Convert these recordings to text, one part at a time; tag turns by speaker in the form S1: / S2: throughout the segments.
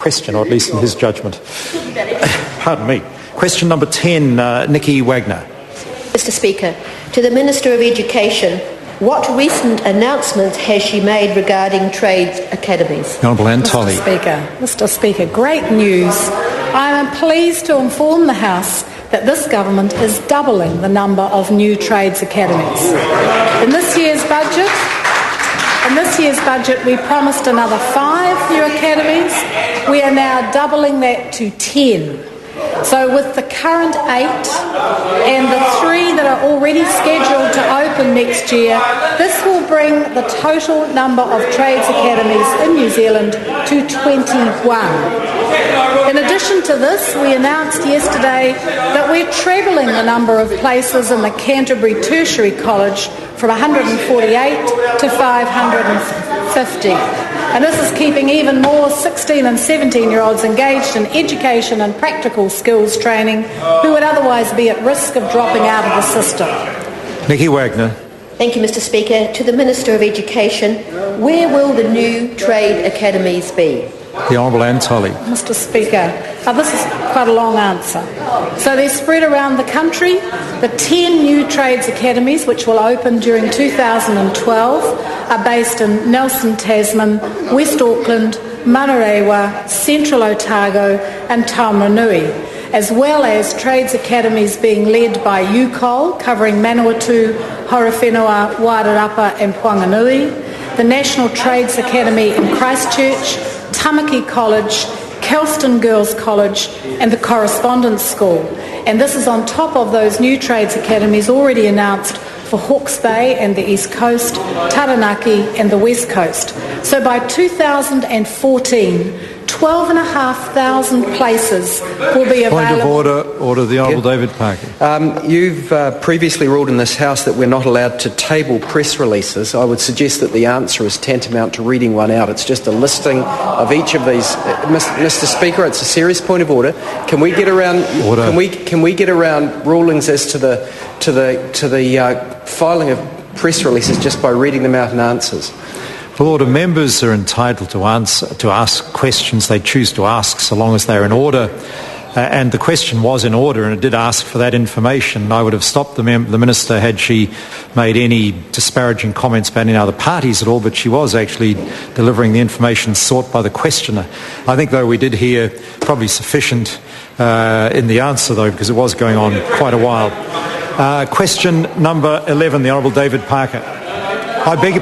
S1: question, or at least in his judgment. Pardon me. Question number 10, Nicky Wagner.
S2: Mr. Speaker, to the Minister of Education, what recent announcements has she made regarding trades academies?
S1: The Honourable Anne Tolley.
S3: Mr. Speaker, great news. I am pleased to inform the House that this government is doubling the number of new trades academies. In this year's budget, we promised another 5 new academies. We are now doubling that to 10. So with the current 8 and the 3 that are already scheduled to open next year, this will bring the total number of trades academies in New Zealand to 21. In addition to this, we announced yesterday that we're trebling the number of places in the Canterbury Tertiary College from 148 to 550. And this is keeping even more 16 and 17-year-olds engaged in education and practical skills training who would otherwise be at risk of dropping out of the system.
S1: Nicky Wagner.
S2: Thank you, Mr. Speaker. To the Minister of Education, where will the new trade academies be?
S1: The Honourable Anne Tolley.
S3: Mr. Speaker, this is quite a long answer. So they're spread around the country. The 10 new trades academies, which will open during 2012, are based in Nelson, Tasman, West Auckland, Manarewa, Central Otago and Taumarunui, as well as trades academies being led by UCOL, covering Manawatu, Horowhenua, Wairarapa and Puanganui, the National Trades Academy in Christchurch, Tamaki College, Kelston Girls College and the Correspondence School. And this is on top of those new trades academies already announced for Hawke's Bay and the East Coast, Taranaki and the West Coast. So by 2014, 12,500 places will be available.
S1: Point of order, the Honourable David Parker.
S4: You've previously ruled in this House that we're not allowed to table press releases. I would suggest that the answer is tantamount to reading one out. It's just a listing of each of these. Mr. Speaker, it's a serious point of order. Can we get around?
S1: Order.
S4: Can we get around rulings as to the filing of press releases just by reading them out in answers?
S1: Well, order, members are entitled to ask questions they choose to ask so long as they're in order. And the question was in order and it did ask for that information. I would have stopped the Minister had she made any disparaging comments about any other parties at all, but she was actually delivering the information sought by the questioner. I think, though, we did hear probably sufficient in the answer, though, because it was going on quite a while. Question number 11, the Honourable David Parker. I beg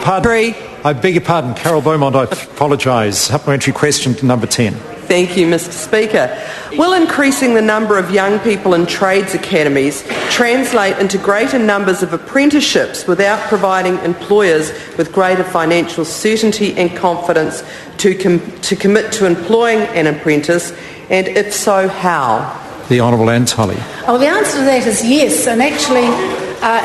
S1: your pardon. Carol Beaumont, I apologise. Supplementary question to number 10.
S5: Thank you, Mr. Speaker. Will increasing the number of young people in trades academies translate into greater numbers of apprenticeships without providing employers with greater financial certainty and confidence to commit to employing an apprentice? And if so, how?
S1: The Honourable Anne Tolley.
S3: Oh, the answer to that is yes. And actually,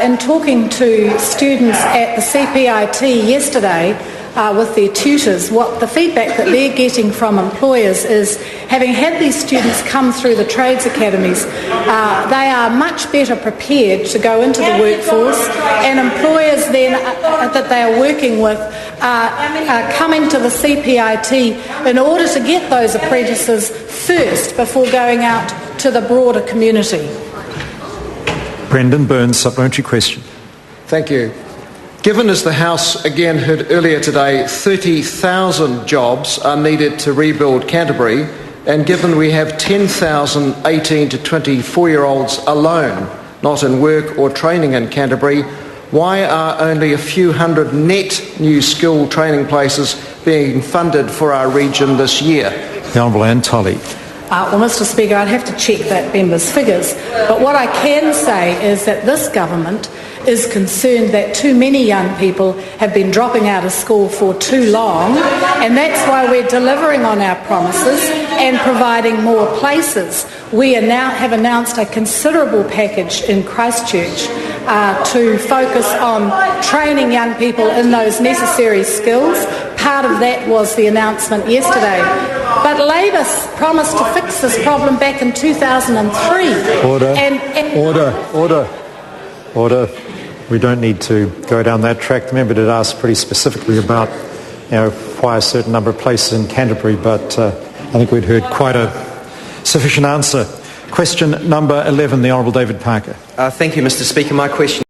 S3: in talking to students at the CPIT yesterday with their tutors, what the feedback that they're getting from employers is, having had these students come through the trades academies, they are much better prepared to go into the workforce, and employers then that they are working with are coming to the CPIT in order to get those apprentices first before going out to the broader community.
S1: Brendan Burns, supplementary question.
S6: Thank you. Given, as the House again heard earlier today, 30,000 jobs are needed to rebuild Canterbury, and given we have 10,000 18 to 24-year-olds alone not in work or training in Canterbury, why are only a few hundred net new skill training places being funded for our region this year?
S1: The Honourable Anne Tolley.
S3: Well, Mr. Speaker, I'd have to check that member's figures. But what I can say is that this government is concerned that too many young people have been dropping out of school for too long, and that's why we're delivering on our promises and providing more places. We have announced a considerable package in Christchurch to focus on training young people in those necessary skills. Part of that was the announcement yesterday. But Labor promised to fix this problem back in 2003.
S1: Order. We don't need to go down that track. The member did ask pretty specifically about, why a certain number of places in Canterbury, but I think we'd heard quite a sufficient answer. Question number 11, the Honourable David Parker.
S4: Thank you, Mr Speaker. My question